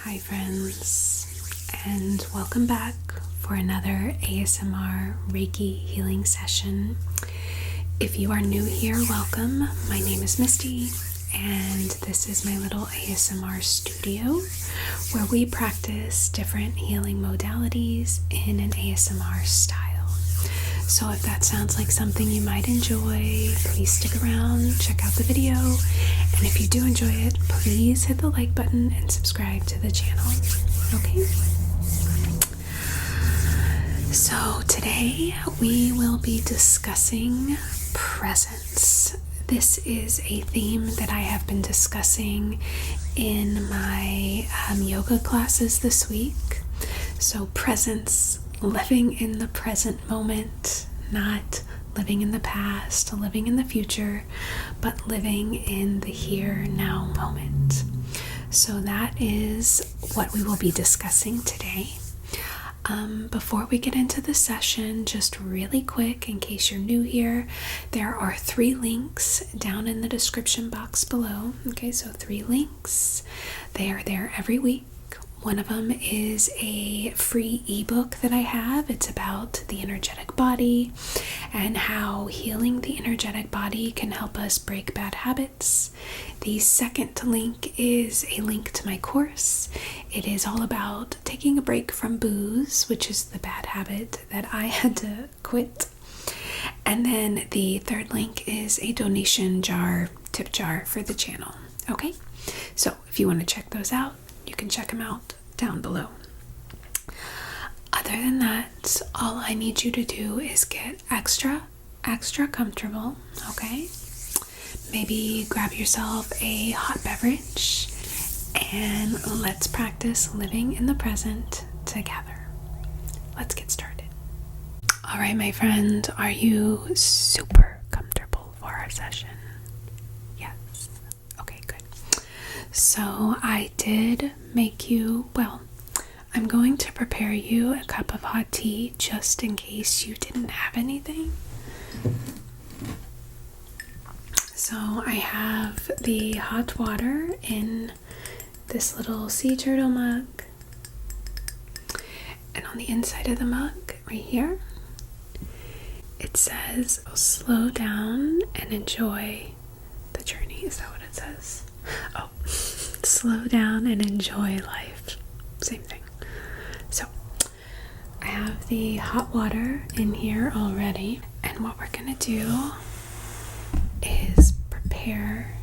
Hi friends, and welcome back for another ASMR Reiki healing session. If you are new here, welcome. My name is Misty, and this is my little ASMR studio where we practice different healing modalities in an ASMR style. So if that sounds like something you might enjoy, please stick around, check out the video, and if you do enjoy it, please hit the like button and subscribe to the channel, okay? So today we will be discussing presence. This is a theme that I have been discussing in my yoga classes this week. So presence, living in the present moment, not living in the past, living in the future, but living in the here now moment. So that is what we will be discussing today. Before we get into the session, just really quick, in case you're new here, there are 3 links down in the description box below. Okay, so 3 links. They are there every week. One of them is a free ebook that I have. It's about the energetic body and how healing the energetic body can help us break bad habits. The second link is a link to my course. It is all about taking a break from booze, which is the bad habit that I had to quit. And then the third link is a donation jar, tip jar for the channel. Okay, so if you want to check those out, you can check them out down below. Other than that, all I need you to do is get extra comfortable, okay? Maybe grab yourself a hot beverage and let's practice living in the present together. Let's get started. All right, my friend, are you super comfortable for our session? Yes. Okay, good. So I did make you, I'm going to prepare you a cup of hot tea just in case you didn't have anything. So I have the hot water in this little sea turtle mug. And on the inside of the mug, right here, it says, slow down and enjoy the journey. Is that what it says? Oh, slow down and enjoy life. Same thing. So I have the hot water in here already, and what we're gonna do is prepare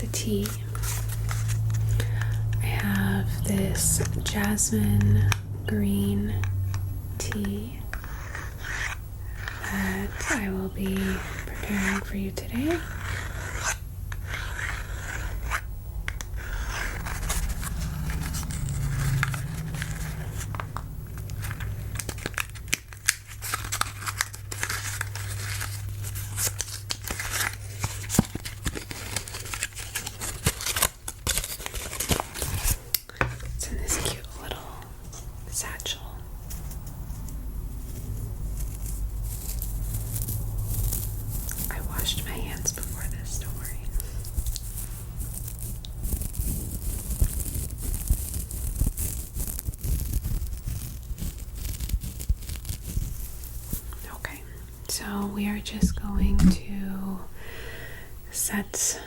the tea. I have this jasmine green tea that I will be preparing for you today. So we are just going to set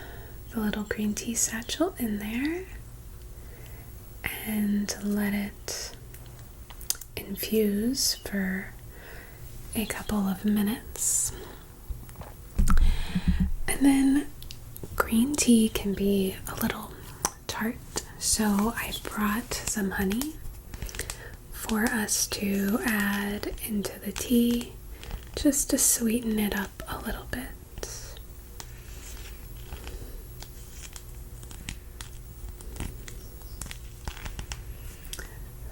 the little green tea satchel in there and let it infuse for a couple of minutes. And then green tea can be a little tart, so I brought some honey for us to add into the tea, just to sweeten it up a little bit.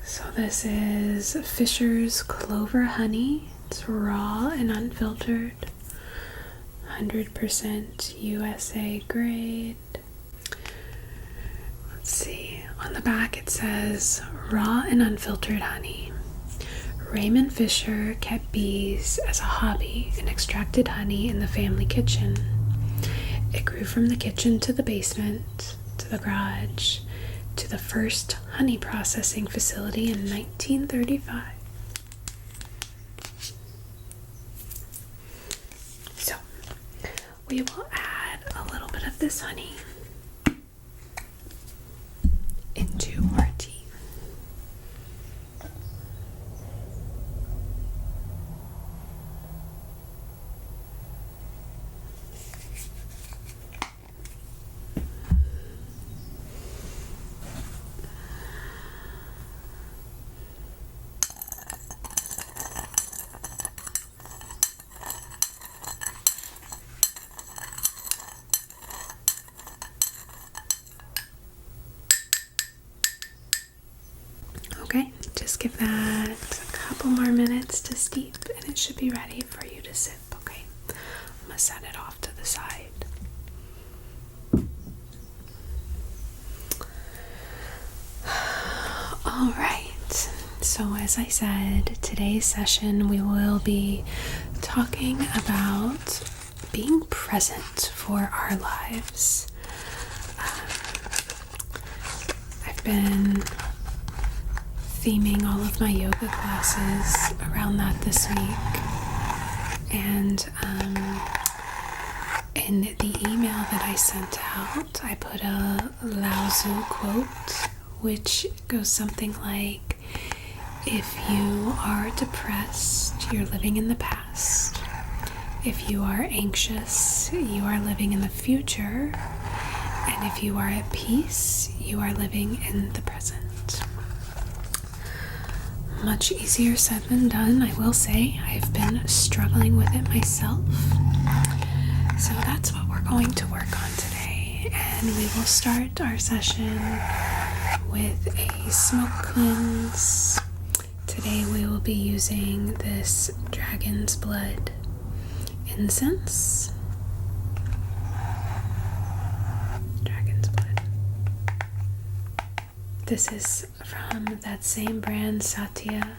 So this is Fisher's Clover Honey. It's raw and unfiltered, 100% USA grade. Let's see, on the back it says raw and unfiltered honey. Raymond Fisher kept bees as a hobby and extracted honey in the family kitchen. It grew from the kitchen to the basement, to the garage, to the first honey processing facility in 1935. So, we will add a little bit of this honey into our tea. Okay, just give that a couple more minutes to steep and it should be ready for you to sip. Okay, I'm gonna set it off to the side. Alright, so as I said, today's session we will be talking about being present for our lives. I've been theming all of my yoga classes around that this week, and in the email that I sent out I put a Lao Tzu quote, which goes something like, if you are depressed, you're living in the past. If you are anxious, you are living in the future. And if you are at peace, you are living in the present. Much easier said than done, I will say. I've been struggling with it myself. So that's what we're going to work on today. And we will start our session with a smoke cleanse. Today we will be using this dragon's blood incense. Dragon's blood. This is from that same brand, Satya.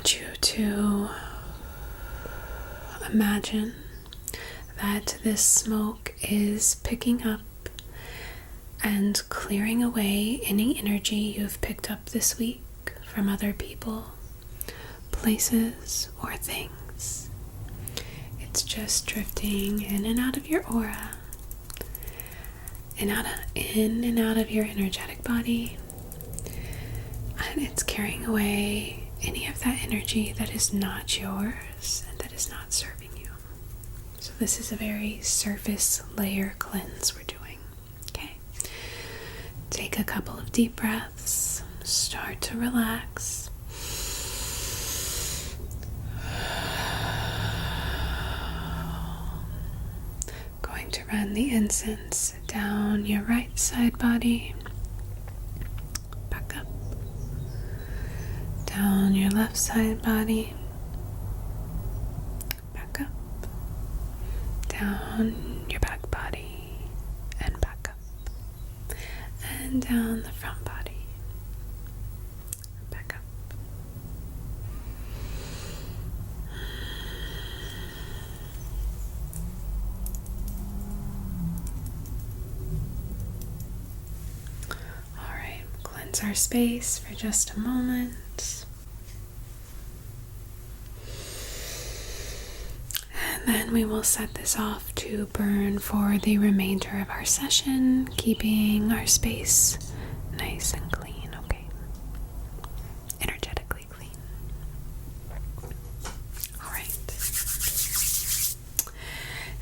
You to imagine that this smoke is picking up and clearing away any energy you've picked up this week from other people, places, or things. It's just drifting in and out of your aura, in and out of your energetic body, and it's carrying away any of that energy that is not yours and that is not serving you. So this is a very surface layer cleanse we're doing. Okay. Take a couple of deep breaths. Start to relax. Going to run the incense down your right side body. Down your left side body, back up, down your back body, and back up, and down the front body, back up. Alright, cleanse our space for just a moment. Then we will set this off to burn for the remainder of our session, keeping our space nice and clean, okay? Energetically clean. Alright.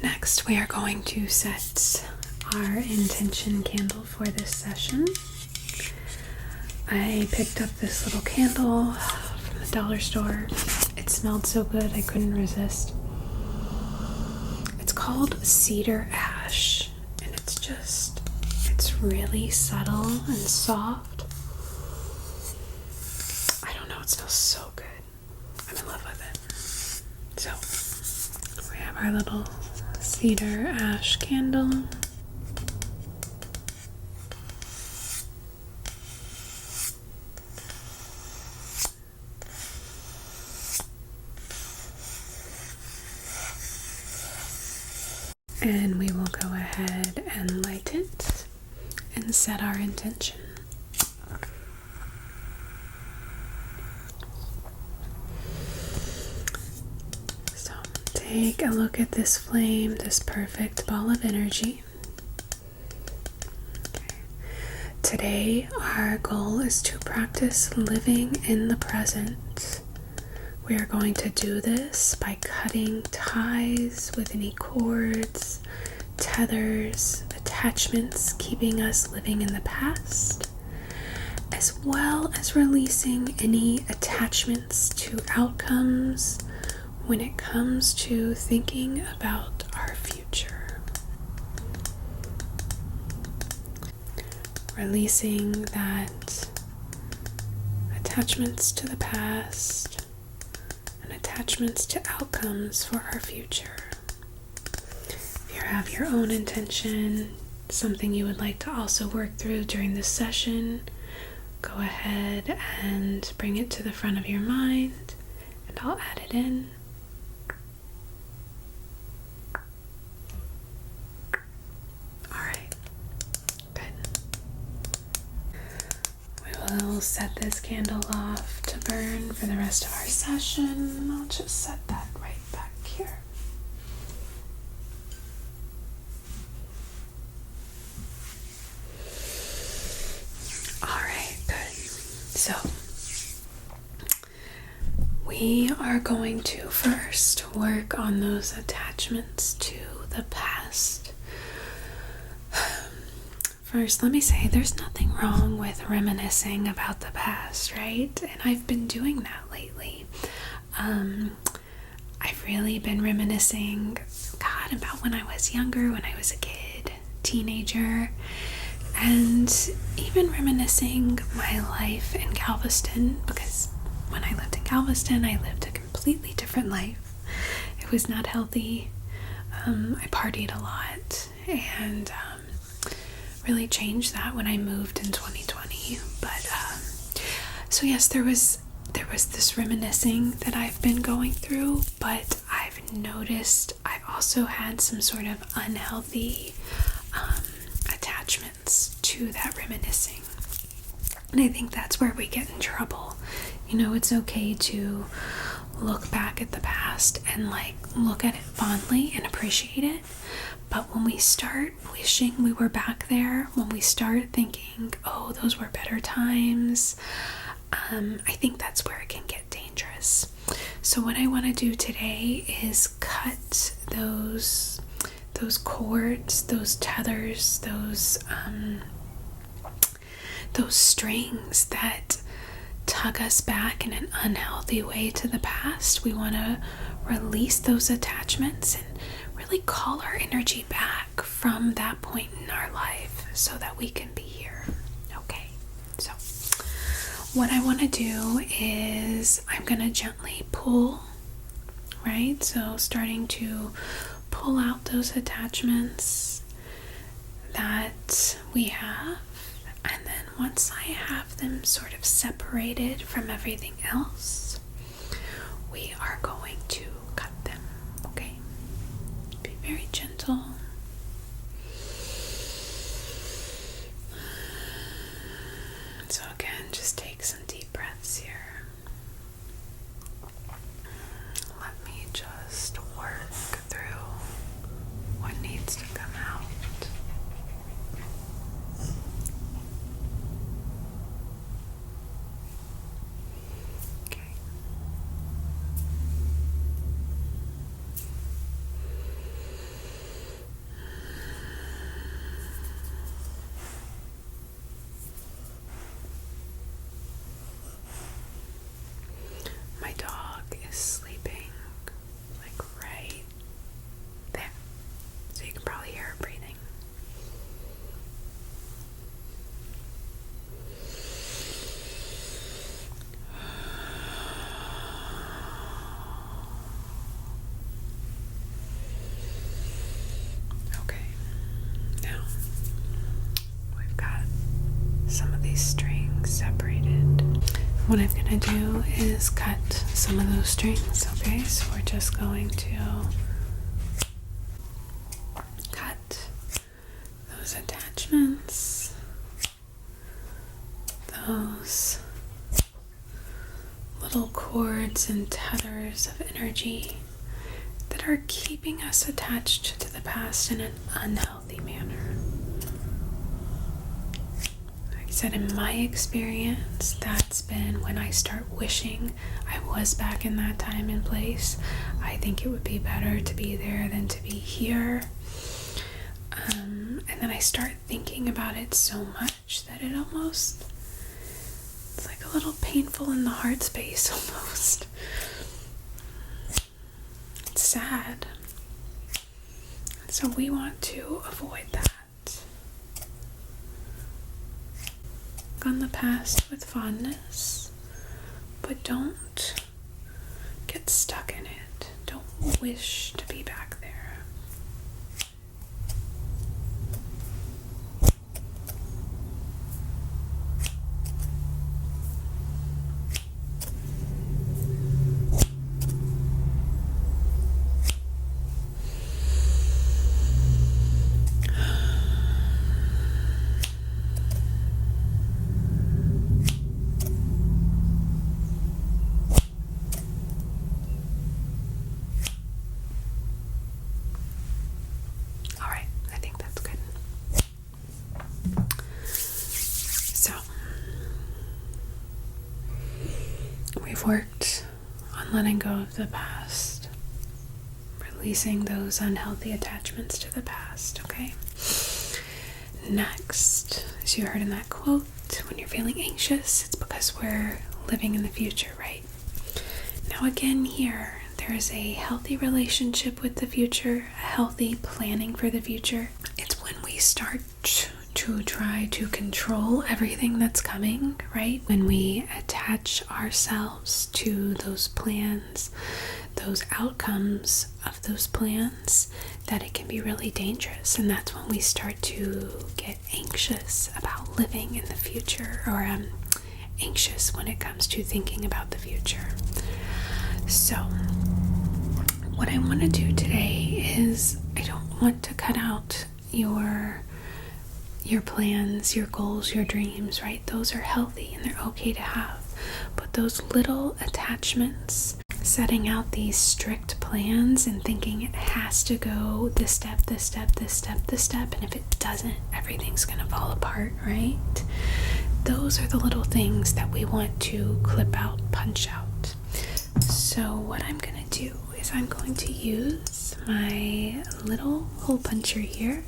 Next, we are going to set our intention candle for this session. I picked up this little candle from the dollar store. It smelled so good I couldn't resist. It's called cedar ash, and it's really subtle and soft. I don't know, it smells so good. I'm in love with it. So, we have our little cedar ash candle. And we will go ahead and light it and set our intention. So take a look at this flame, this perfect ball of energy. Okay. Today, our goal is to practice living in the present. We are going to do this by cutting ties with any cords, tethers, attachments keeping us living in the past, as well as releasing any attachments to outcomes when it comes to thinking about our future. Releasing that attachments to the past, attachments to outcomes for our future. If you have your own intention, something you would like to also work through during this session, go ahead and bring it to the front of your mind, and I'll add it in. Alright, good. We will set this candle off to burn for the rest of our session. I'll just set that right back here. Alright, good. So, we are going to first work on those attachments to the past. First, let me say there's nothing wrong with reminiscing about the past, right? And I've been doing that lately. I've really been reminiscing, about when I was younger, when I was a kid, teenager, and even reminiscing my life in Galveston, because when I lived in Galveston, I lived a completely different life. It was not healthy. I partied a lot, and really changed that when I moved in 2020. But so yes, there was this reminiscing that I've been going through, but I've noticed I've also had some sort of unhealthy attachments to that reminiscing, and I think that's where we get in trouble. It's okay to look back at the past and look at it fondly and appreciate it. But when we start wishing we were back there, when we start thinking, oh, those were better times, I think that's where it can get dangerous. So what I want to do today is cut those cords, those tethers, those strings that tug us back in an unhealthy way to the past. We want to release those attachments and really call our energy back from that point in our life so that we can be here. Okay, so what I want to do is I'm going to gently pull, right? So starting to pull out those attachments that we have, and then once I have them sort of separated from everything else, we are going to cut them, okay? Be very gentle. So again, just take some deep breaths here. Let me just work through what needs to come out. Okay. what I'm going to do is cut some of those strings, okay? So we're just going to cut those attachments, those little cords and tethers of energy that are keeping us attached to the past in an unhealthy manner. Like I said, in my experience, that's been when I start wishing I was back in that time and place. I think it would be better to be there than to be here. And then I start thinking about it so much that it's like a little painful in the heart space almost. It's sad. So we want to avoid that. Look on the past with fondness, but don't get stuck in it. Don't wish to be back there. Worked on letting go of the past, releasing those unhealthy attachments to the past, okay? Next, as you heard in that quote, when you're feeling anxious, it's because we're living in the future, right? Now again here, there is a healthy relationship with the future, a healthy planning for the future. It's when we start to try to control everything that's coming, right? When we attach ourselves to those plans, those outcomes of those plans, that it can be really dangerous. And that's when we start to get anxious about living in the future, or anxious when it comes to thinking about the future. So what I want to do today is, I don't want to cut out your plans, your goals, your dreams, right? Those are healthy and they're okay to have. But those little attachments, setting out these strict plans and thinking it has to go this step, this step, this step, this step, and if it doesn't, everything's going to fall apart, right? Those are the little things that we want to clip out, punch out. So what I'm going to do is I'm going to use my little hole puncher here,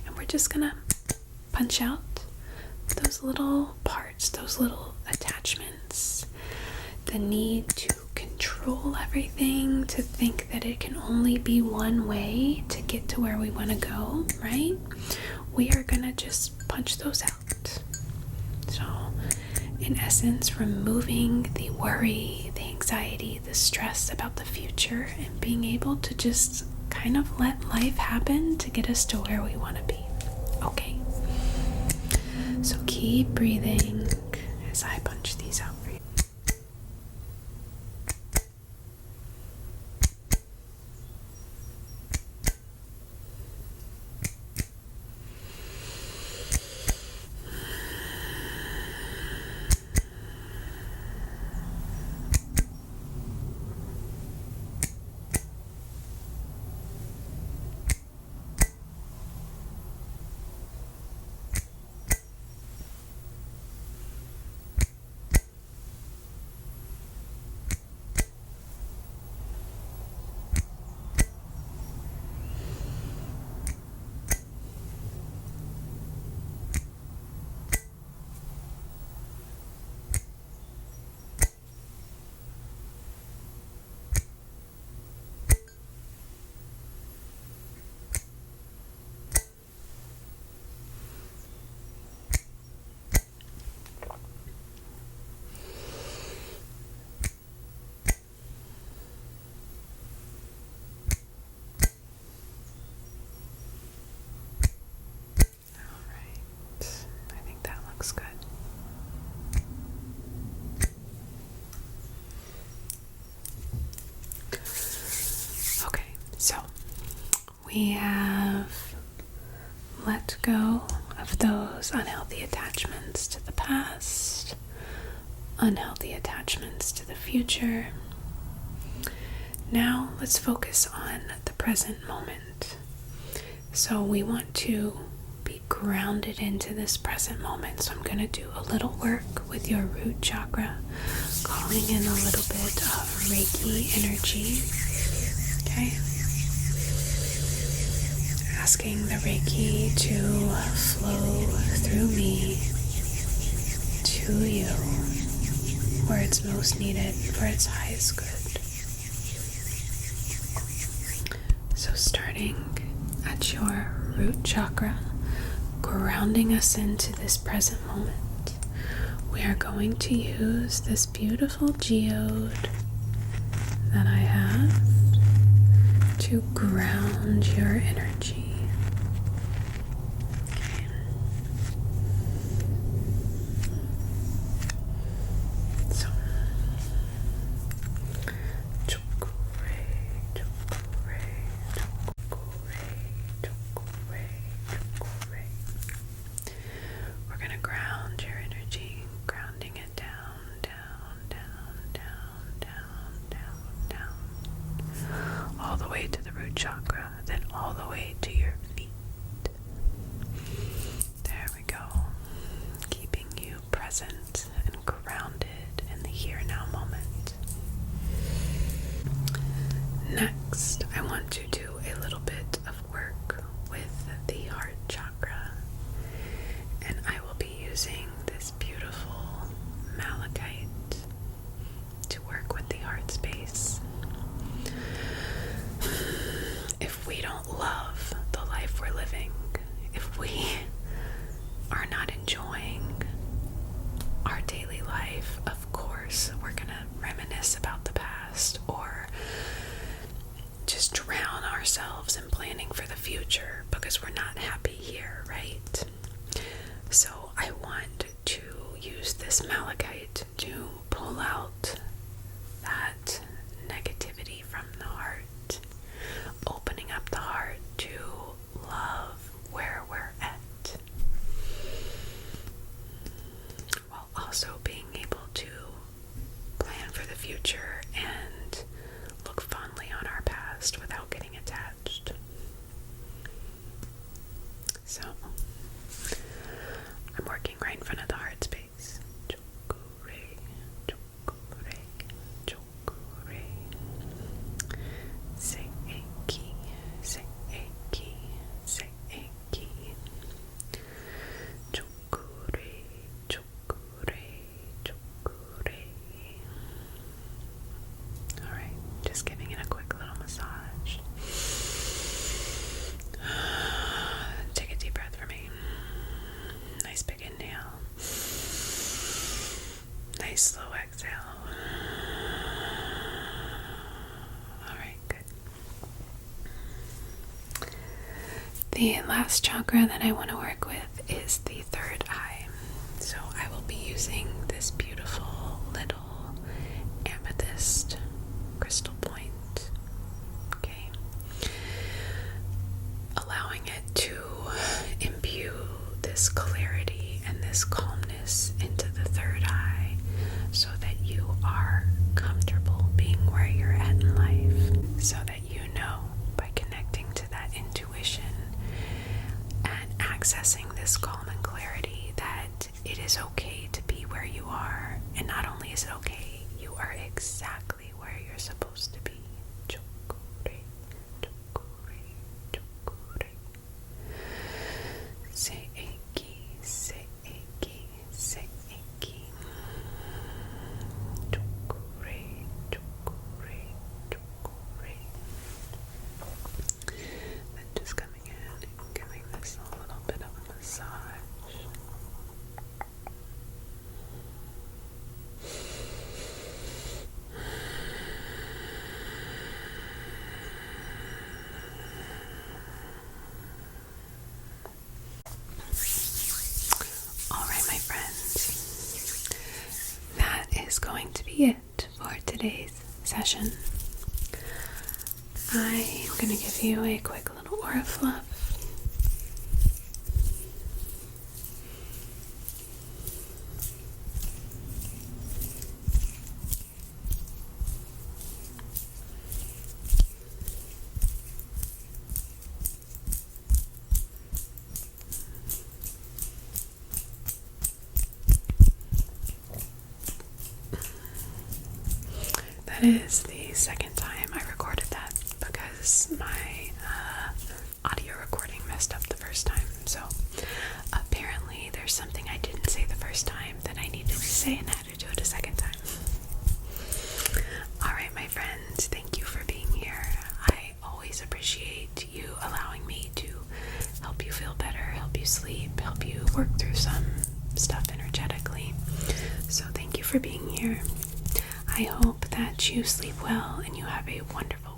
and we're just going to punch out those little parts, those little attachments, the need to control everything, to think that it can only be one way to get to where we want to go, right? We are going to just punch those out. So, in essence, removing the worry, the anxiety, the stress about the future, and being able to just kind of let life happen to get us to where we want to be. Okay? So keep breathing as I punch these out for you. So, we have let go of those unhealthy attachments to the past, unhealthy attachments to the future. Now let's focus on the present moment. So we want to be grounded into this present moment. So I'm going to do a little work with your root chakra, calling in a little bit of Reiki energy. Okay? Asking the Reiki to flow through me to you where it's most needed for its highest good. So starting at your root chakra, grounding us into this present moment, we are going to use this beautiful geode that I have to ground your energy. Okay. So, we're going to ground your energy, grounding it down, all the way to the root chakra, then all the way to your feet. There we go. Keeping you present and grounded in the here now moment. Next, I want to do a little bit of work with the heart chakra, and I will be using this beautiful malachite to work with the heart space. If we don't love the life we're living, if we are not enjoying our daily life, of course, we're going to reminisce about the past or just drown ourselves in planning for the future because we're not happy here, right? So I want to use this malachite to pull out that negativity from the heart, opening up the heart to love where we're at, while also being able to plan for the future and look fondly on our past without getting attached. So, I'm working right in front of the heart space. Chokure, chokure, chokure. Seiki, seiki, seiki. Chokure, chokure, chokure. Alright, just giving it a quick little massage. Take a deep breath for me. Nice big inhale. Nice slow exhale. Alright, good. The last chakra that I want to work with is the third eye. So I will be using this beautiful little amethyst crystal point. Okay. Allowing it to imbue this clarity and this calmness into the third eye so that you are comfortable being where you're at in life, so that you know by connecting to that intuition and accessing this calm and clarity that it is okay to be where you are, and not only is it okay, you are exactly where you're supposed to be. Chokure, chokure, chokure. Seiki, seiki, seiki. Chokure, chokure, chokure. Then just coming in and giving this a little bit of a massage. I'm going to give you a quick little aura fluff. That is the second time I recorded that because my audio recording messed up the first time. So apparently there's something I didn't say the first time that I needed to say and had to do it a second time. Alright, my friends, thank you for being here. I always appreciate you allowing me to help you feel better, help you sleep, help you work through some stuff energetically. So thank you for being here. I hope that you sleep well and you have a wonderful